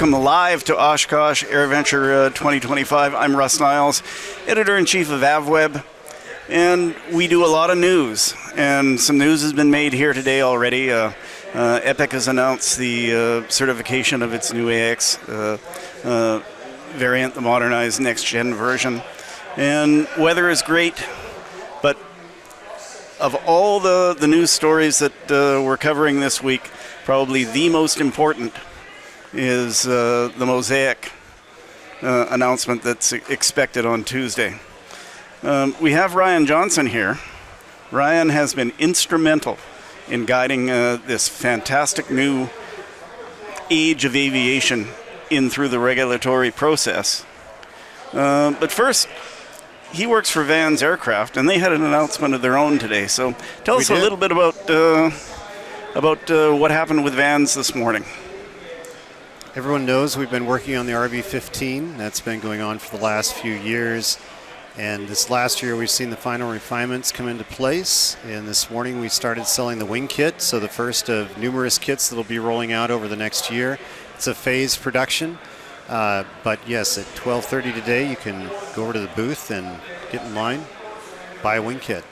welcome live to Oshkosh AirVenture 2025. I'm Russ Niles, Editor-in-Chief of AvWeb, and we do a lot of news, and some news has been made here today already. Epic has announced the certification of its new AX variant, the modernized next-gen version, and weather is great, but of all the news stories that we're covering this week, probably the most important is the Mosaic announcement that's expected on Tuesday. We have Ryan Johnson here. Ryan has been instrumental in guiding this fantastic new age of aviation in through the regulatory process. But first, he works for Van's Aircraft, and they had an announcement of their own today. So tell us a little bit about what happened with Vans this morning. Everyone knows we've been working on the RV15. That's been going on for the last few years. And this last year, we've seen the final refinements come into place. And this morning, we started selling the wing kit. So the first of numerous kits that will be rolling out over the next year. It's a phased production. But yes, at 12:30 today, you can go over to the booth and get in line, buy a wing kit.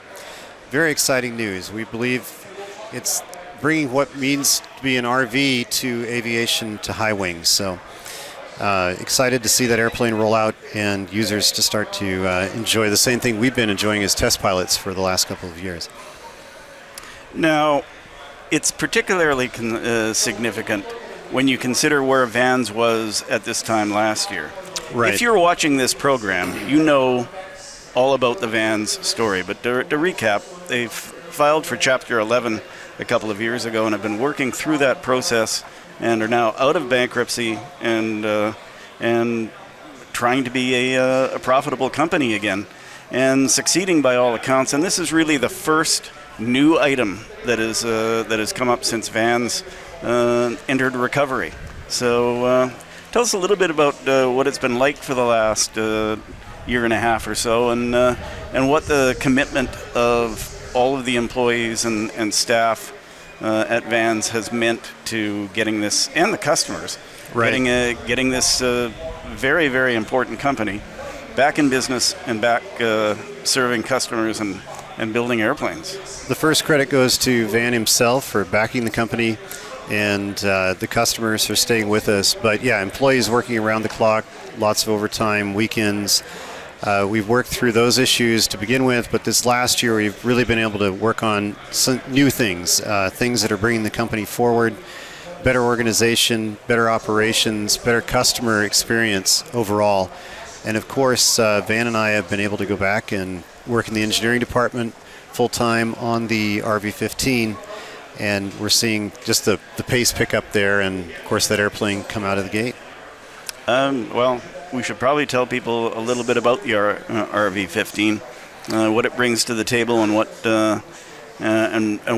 Very exciting news. We believe it's bringing what means to be an RV to aviation to high wings. So excited to see that airplane roll out and users to start to enjoy the same thing we've been enjoying as test pilots for the last couple of years. Now, it's particularly significant when you consider where Vans was at this time last year. Right. If you're watching this program, you know all about the Vans story. But to recap, they've filed for Chapter 11 a couple of years ago and have been working through that process and are now out of bankruptcy and trying to be a profitable company again and succeeding by all accounts. And this is really the first new item that has come up since Vans entered recovery. So tell us a little bit about what it's been like for the last year and a half or so, and what the commitment of all of the employees and staff at Vans has meant to getting this, and the customers, getting this very, very important company back in business and back serving customers and building airplanes. The first credit goes to Van himself for backing the company, and the customers for staying with us. But yeah, employees working around the clock, lots of overtime, weekends. We've worked through those issues to begin with, but this last year we've really been able to work on some new things, things that are bringing the company forward, better organization, better operations, better customer experience overall. And of course, Van and I have been able to go back and work in the engineering department full-time on the RV15, and we're seeing just the pace pick up there, and of course that airplane come out of the gate. Well, we should probably tell people a little bit about the RV15, what it brings to the table, and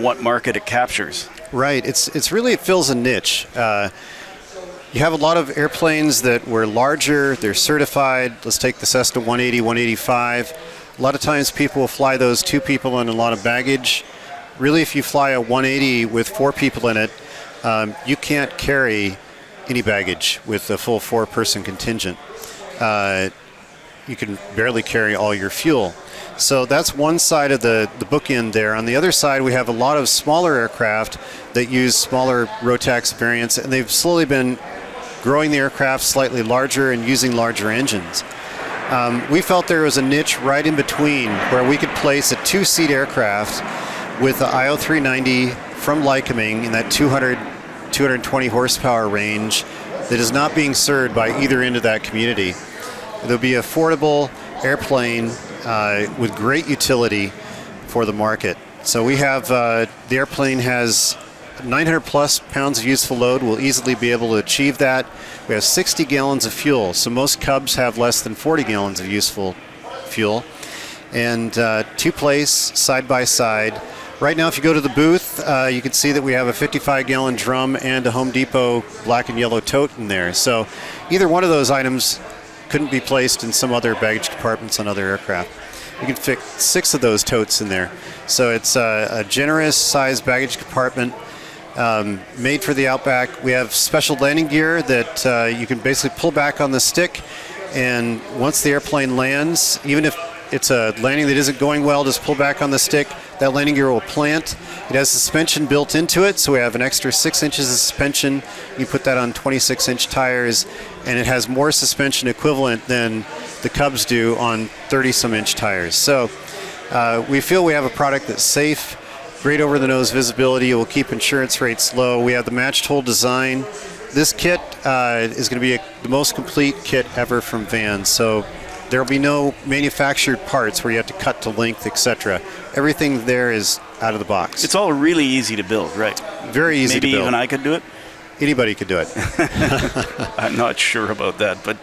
what market it captures. Right. It's really, it fills a niche. You have a lot of airplanes that were larger, they're certified. Let's take the Cessna 180, 185. A lot of times people will fly those 2 people and a lot of baggage. Really, if you fly a 180 with 4 people in it, you can't carry any baggage with a full 4-person contingent. You can barely carry all your fuel. So that's one side of the bookend there. On the other side, we have a lot of smaller aircraft that use smaller Rotax variants, and they've slowly been growing the aircraft slightly larger and using larger engines. We felt there was a niche right in between where we could place a 2-seat aircraft with the IO390 from Lycoming in that 220 horsepower range that is not being served by either end of that community. There'll be an affordable airplane with great utility for the market. So we have, the airplane has 900 plus pounds of useful load. We'll easily be able to achieve that. We have 60 gallons of fuel. So most Cubs have less than 40 gallons of useful fuel. And 2-place, side by side. Right now, if you go to the booth, you can see that we have a 55-gallon drum and a Home Depot black and yellow tote in there. So either one of those items couldn't be placed in some other baggage compartments on other aircraft. You can fit 6 of those totes in there. So it's a generous size baggage compartment. made for the Outback. We have special landing gear that you can basically pull back on the stick, and once the airplane lands, even if it's a landing that isn't going well, just pull back on the stick, that landing gear will plant. It has suspension built into it, so we have an extra 6 inches of suspension. You put that on 26-inch tires, and it has more suspension equivalent than the Cubs do on 30-some inch tires. So we feel we have a product that's safe, great over-the-nose visibility. It will keep insurance rates low. We have the matched hole design. This kit is going to be the most complete kit ever from Vans. So there will be no manufactured parts where you have to cut to length, etc. Everything there is out of the box. It's all really easy to build, right? Very easy to build. Maybe even I could do it? Anybody could do it. I'm not sure about that, but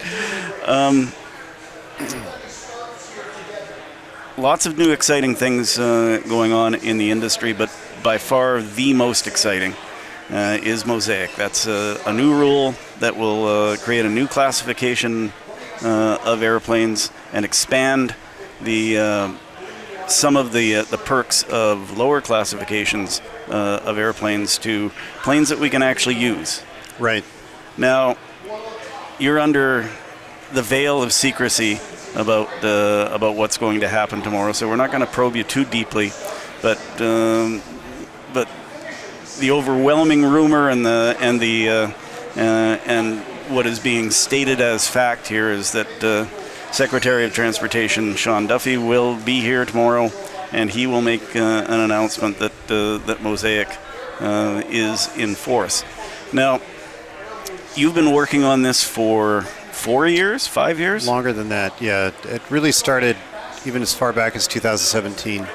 lots of new exciting things going on in the industry, but by far the most exciting is Mosaic. That's a new rule that will create a new classification of airplanes and expand the some of the perks of lower classifications of airplanes to planes that we can actually use. Right. Now, you're under the veil of secrecy about what's going to happen tomorrow, so we're not going to probe you too deeply, but the overwhelming rumor and what is being stated as fact here is that Secretary of Transportation Sean Duffy will be here tomorrow, and he will make an announcement that Mosaic is in force. Now, you've been working on this for 4 years, 5 years? Longer than that, yeah. It really started even as far back as 2017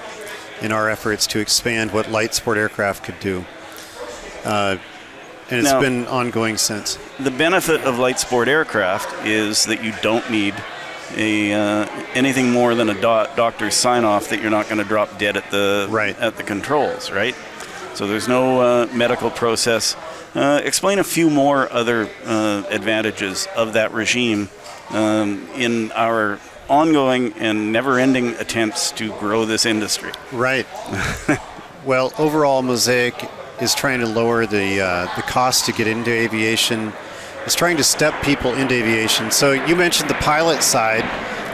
in our efforts to expand what light sport aircraft could do. And it's been ongoing since. The benefit of light sport aircraft is that you don't need anything more than a doctor's sign-off that you're not going to drop dead at the controls, right? So there's no medical process. Explain a few more other advantages of that regime in our ongoing and never-ending attempts to grow this industry. Right. Well, overall, Mosaic is trying to lower the cost to get into aviation. It's trying to step people into aviation. So you mentioned the pilot side.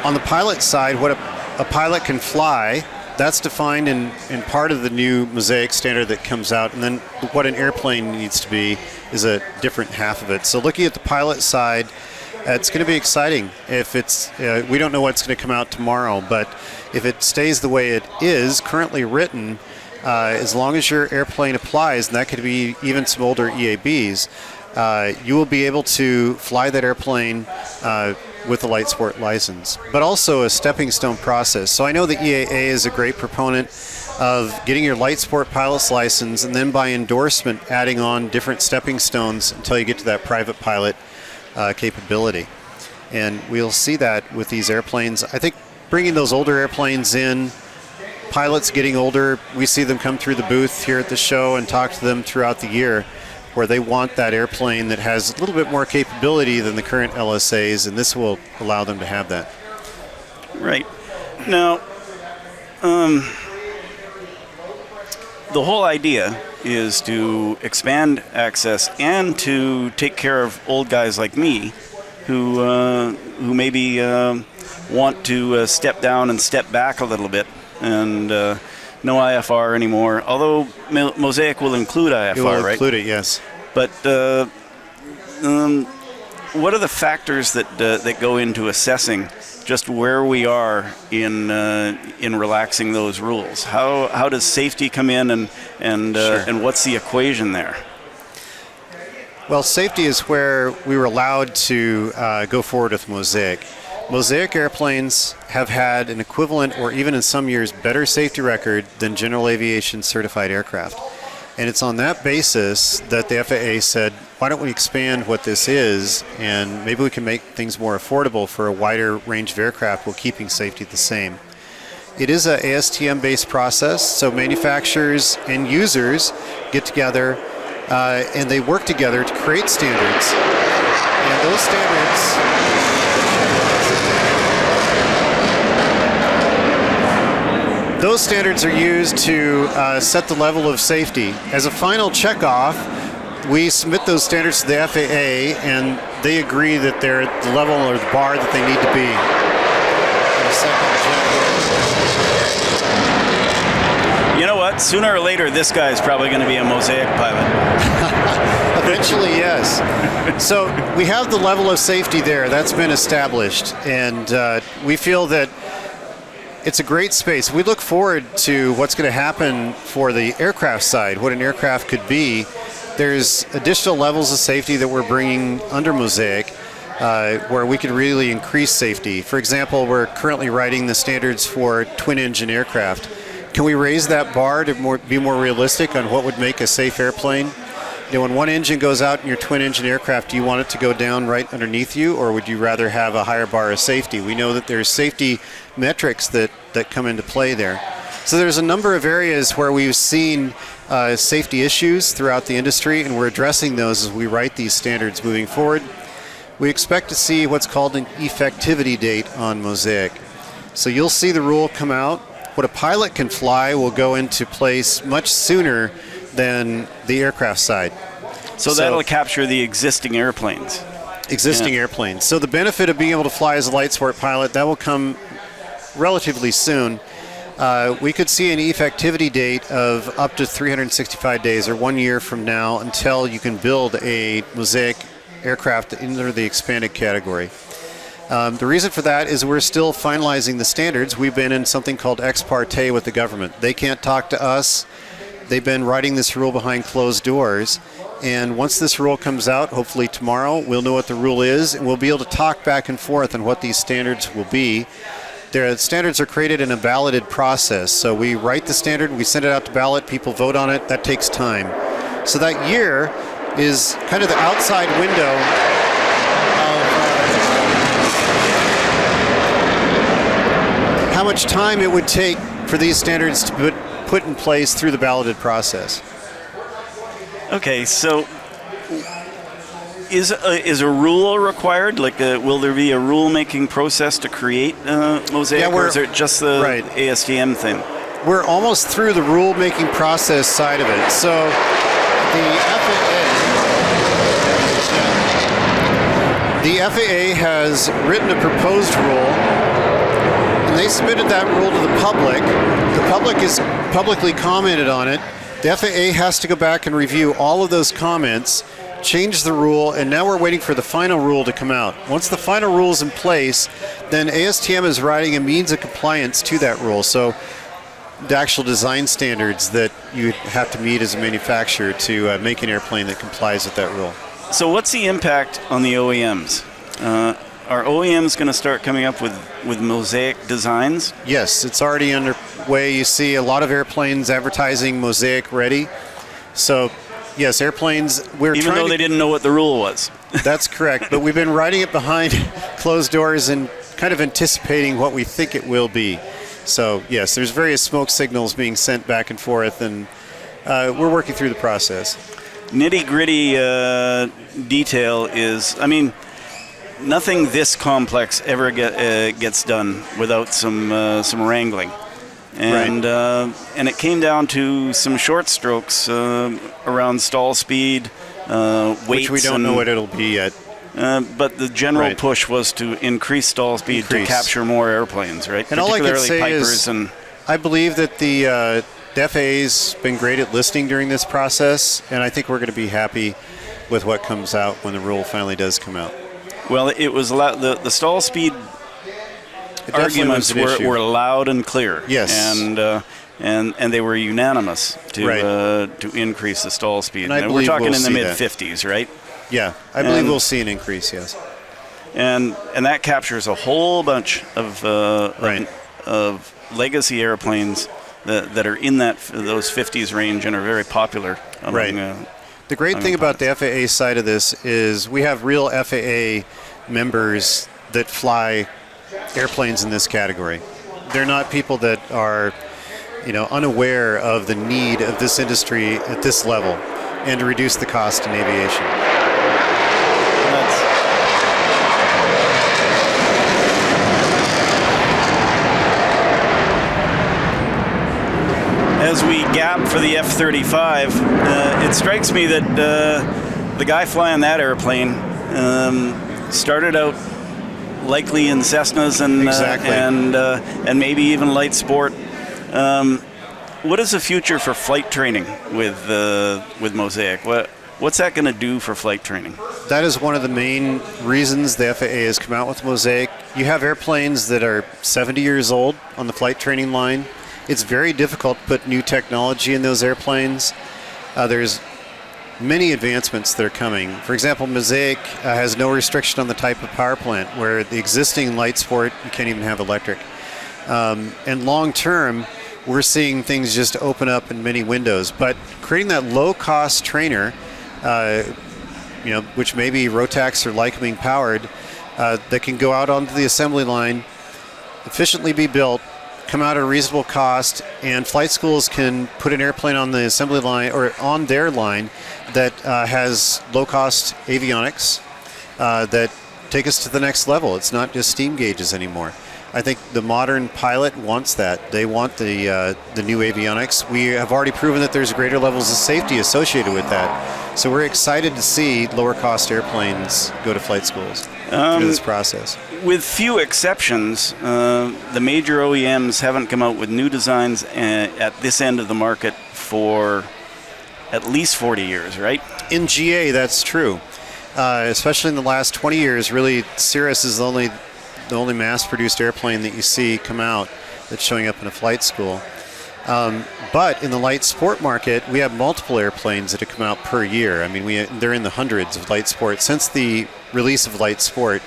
On the pilot side, what a pilot can fly, that's defined in part of the new Mosaic standard that comes out, and then what an airplane needs to be is a different half of it. So looking at the pilot side, it's going to be exciting. If it's, we don't know what's going to come out tomorrow, but if it stays the way it is currently written, as long as your airplane applies, and that could be even some older EABs, you will be able to fly that airplane with a light sport license, but also a stepping stone process. So I know the EAA is a great proponent of getting your light sport pilot's license and then by endorsement adding on different stepping stones until you get to that private pilot capability. And we'll see that with these airplanes. I think bringing those older airplanes in, pilots getting older, we see them come through the booth here at the show and talk to them throughout the year, where they want that airplane that has a little bit more capability than the current LSAs, and this will allow them to have that. Right. Now, the whole idea is to expand access and to take care of old guys like me who maybe want to step down and step back a little bit, and no IFR anymore, although Mosaic will include IFR, it will right? Include it, yes. But what are the factors that go into assessing just where we are in relaxing those rules? How does safety come in, and what's the equation there? Well, safety is where we were allowed to go forward with Mosaic. Mosaic airplanes have had an equivalent, or even in some years, better safety record than general aviation certified aircraft. And it's on that basis that the FAA said, why don't we expand what this is, and maybe we can make things more affordable for a wider range of aircraft while keeping safety the same. It is a ASTM-based process, so manufacturers and users get together and they work together to create standards. And those those standards are used to set the level of safety. As a final checkoff, we submit those standards to the FAA, and they agree that they're at the level or the bar that they need to be. You know what? Sooner or later, this guy is probably going to be a Mosaic pilot. Eventually, yes. So we have the level of safety there. That's been established. And we feel that it's a great space. We look forward to what's going to happen for the aircraft side, what an aircraft could be. There's additional levels of safety that we're bringing under Mosaic where we could really increase safety. For example, we're currently writing the standards for twin-engine aircraft. Can we raise that bar to be more realistic on what would make a safe airplane? You know, when one engine goes out in your twin-engine aircraft, do you want it to go down right underneath you, or would you rather have a higher bar of safety? We know that there's safety metrics that come into play there. So there's a number of areas where we've seen safety issues throughout the industry, and we're addressing those as we write these standards moving forward. We expect to see what's called an effectivity date on Mosaic. So you'll see the rule come out. What a pilot can fly will go into place much sooner than the aircraft side. So that'll capture the existing airplanes. Airplanes. So the benefit of being able to fly as a light sport pilot, that will come relatively soon. We could see an effectivity date of up to 365 days or 1 year from now until you can build a Mosaic aircraft under the expanded category. The reason for that is we're still finalizing the standards. We've been in something called ex parte with the government. They can't talk to us. They've been writing this rule behind closed doors. And once this rule comes out, hopefully tomorrow, we'll know what the rule is, and we'll be able to talk back and forth on what these standards will be. The standards are created in a balloted process. So we write the standard, we send it out to ballot, people vote on it. That takes time. So that year is kind of the outside window of how much time it would take for these standards to put in place through the balloted process. Okay, so is a rule required? Like, will there be a rule-making process to create Mosaic, or is it just the ASTM thing? We're almost through the rule-making process side of it. So the FAA has written a proposed rule, and they submitted that rule to the public. The public has publicly commented on it. The FAA has to go back and review all of those comments, change the rule, and now we're waiting for the final rule to come out. Once the final rule is in place, then ASTM is writing a means of compliance to that rule. So the actual design standards that you have to meet as a manufacturer to make an airplane that complies with that rule. So what's the impact on the OEMs? Are OEMs going to start coming up with Mosaic designs? Yes, it's already underway. You see a lot of airplanes advertising Mosaic ready. So, yes, airplanes, even though they didn't know what the rule was. That's correct, but we've been writing it behind closed doors and kind of anticipating what we think it will be. So, yes, there's various smoke signals being sent back and forth, and we're working through the process. Nitty-gritty detail is, I mean, nothing this complex ever gets done without some wrangling, and it came down to some short strokes around stall speed, weights, which we don't know what it'll be yet. But the general push was to increase stall speed to capture more airplanes, right? And all I can say Pipers is, I believe that the FAA's been great at listening during this process, and I think we're going to be happy with what comes out when the rule finally does come out. Well, it was the stall speed arguments were loud and clear. Yes, and they were unanimous to increase the stall speed. And we're talking in the mid-50s, right? Yeah, I believe we'll see an increase. Yes, and that captures a whole bunch of legacy airplanes that are in those 50s range and are very popular among. The great thing about the FAA side of this is we have real FAA members that fly airplanes in this category. They're not people that are, unaware of the need of this industry at this level and to reduce the cost in aviation. as we gap for the F-35, it strikes me that the guy flying that airplane started out likely in Cessnas and Exactly. and maybe even light sport. What is the future for flight training with Mosaic? What's that going to do for flight training? That is one of the main reasons the FAA has come out with Mosaic. You have airplanes that are 70 years old on the flight training line. It's very difficult to put new technology in those airplanes. There's many advancements that are coming. For example, Mosaic has no restriction on the type of power plant, where the existing light sport, you can't even have electric. And long term, we're seeing things just open up in many windows. But creating that low-cost trainer, which may be Rotax or Lycoming powered, that can go out onto the assembly line, efficiently be built, come out at a reasonable cost, and flight schools can put an airplane on the assembly line or on their line that has low-cost avionics that take us to the next level. It's not just steam gauges anymore. I think the modern pilot wants that. They want the new avionics. We have already proven that there's greater levels of safety associated with that. So we're excited to see lower cost airplanes go to flight schools through this process. With few exceptions, the major OEMs haven't come out with new designs at this end of the market for at least 40 years, right? In GA, that's true. Especially in the last 20 years, really, Cirrus is the only mass-produced airplane that you see come out that's showing up in a flight school. But in the light sport market, we have multiple airplanes that have come out per year. I mean, they're in the hundreds of light sport since the release of light sport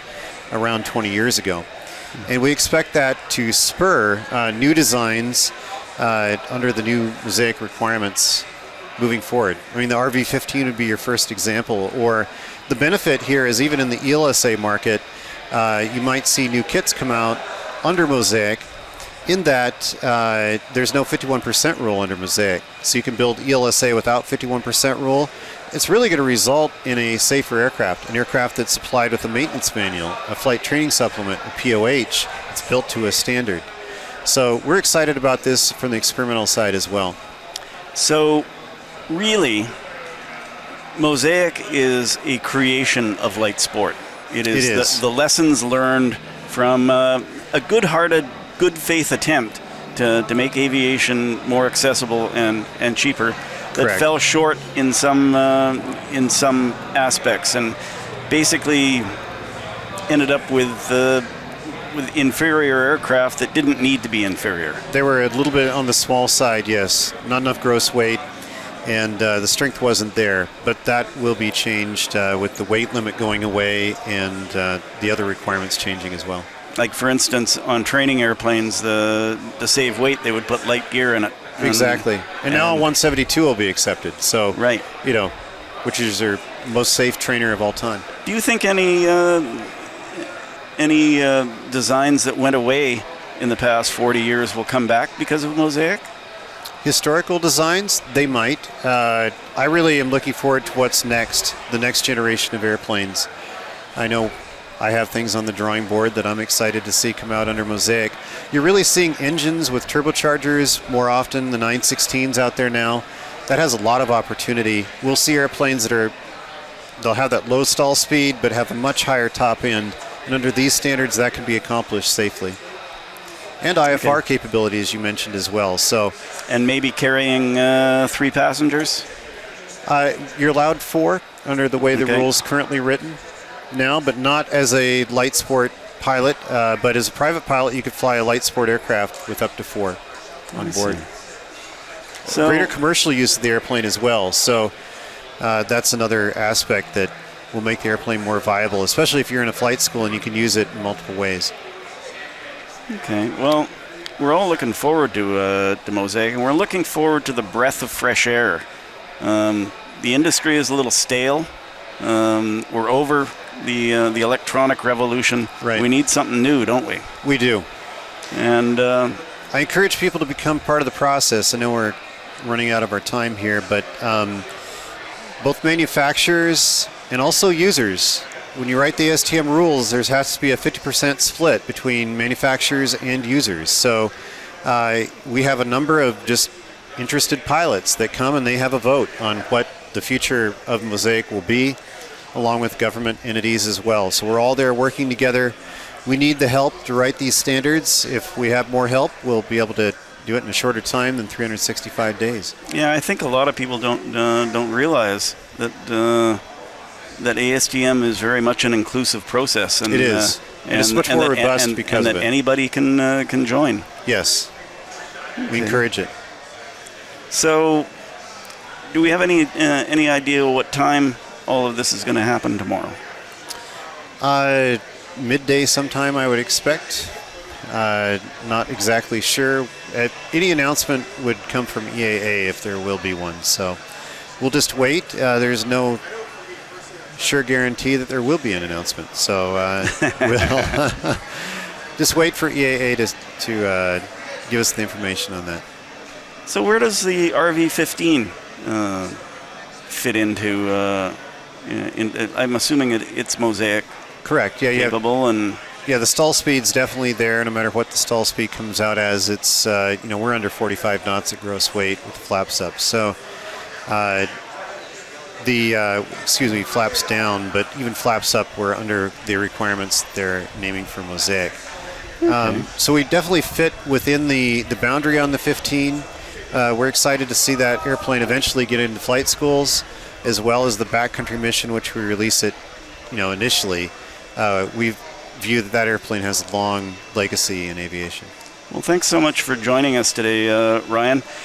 around 20 years ago. And we expect that to spur new designs under the new Mosaic requirements moving forward. I mean, the RV-15 would be your first example. Or the benefit here is even in the ELSA market, you might see new kits come out under Mosaic, in that there's no 51% rule under Mosaic. So you can build ELSA without 51% rule. It's really going to result in a safer aircraft, an aircraft that's supplied with a maintenance manual, a flight training supplement, a POH. It's built to a standard. So we're excited about this from the experimental side as well. So really, Mosaic is a creation of light sport. It is. The lessons learned from a good-hearted, good faith attempt to make aviation more accessible and cheaper that Correct. fell short in some aspects, and basically ended up with inferior aircraft that didn't need to be inferior. They were a little bit on the small side, yes. Not enough gross weight, and the strength wasn't there. But that will be changed with the weight limit going away and the other requirements changing as well. Like, for instance, on training airplanes, to save weight, they would put light gear in it. Exactly. And now 172 will be accepted. So, right. Which is their most safe trainer of all time. Do you think any designs that went away in the past 40 years will come back because of Mosaic? Historical designs, they might. I really am looking forward to what's next, the next generation of airplanes. I know I have things on the drawing board that I'm excited to see come out under Mosaic. You're really seeing engines with turbochargers more often, the 916s out there now. That has a lot of opportunity. We'll see airplanes they'll have that low stall speed but have a much higher top end. And under these standards, that can be accomplished safely. And IFR capability, as you mentioned as well. So, and maybe carrying 3 passengers? You're allowed 4 under the way the rule's currently written now, but not as a light sport pilot. But as a private pilot, you could fly a light sport aircraft with up to 4 on board. So, greater commercial use of the airplane as well. So that's another aspect that will make the airplane more viable, especially if you're in a flight school and you can use it in multiple ways. Okay, well, we're all looking forward to Mosaic, and we're looking forward to the breath of fresh air. The industry is a little stale. We're over the electronic revolution. Right. We need something new, don't we? We do. And I encourage people to become part of the process. I know we're running out of our time here, but both manufacturers and also users, when you write the STM rules, there has to be a 50% split between manufacturers and users. So we have a number of just interested pilots that come and they have a vote on what the future of Mosaic will be, along with government entities as well. So we're all there working together. We need the help to write these standards. If we have more help, we'll be able to do it in a shorter time than 365 days. Yeah, I think a lot of people don't realize that that ASTM is very much an inclusive process. And, it is. And it's much more robust because of it. And that anybody can join. Yes. Okay. We encourage it. So, do we have any idea what time all of this is going to happen tomorrow? Midday sometime, I would expect. Not exactly sure. Any announcement would come from EAA if there will be one. So we'll just wait. There's no sure guarantee that there will be an announcement. So we'll just wait for EAA to give us the information on that. So where does the RV-15 fit into? I'm assuming it's Mosaic. Correct. Yeah. Capable and. Yeah, the stall speed's definitely there. No matter what the stall speed comes out as, it's we're under 45 knots at gross weight with the flaps up. So flaps down, but even flaps up, we're under the requirements they're naming for Mosaic. Okay. So we definitely fit within the boundary on the 15. We're excited to see that airplane eventually get into flight schools, as well as the backcountry mission, which we release it, initially. We've view that airplane has a long legacy in aviation. Well, thanks so much for joining us today, Ryan.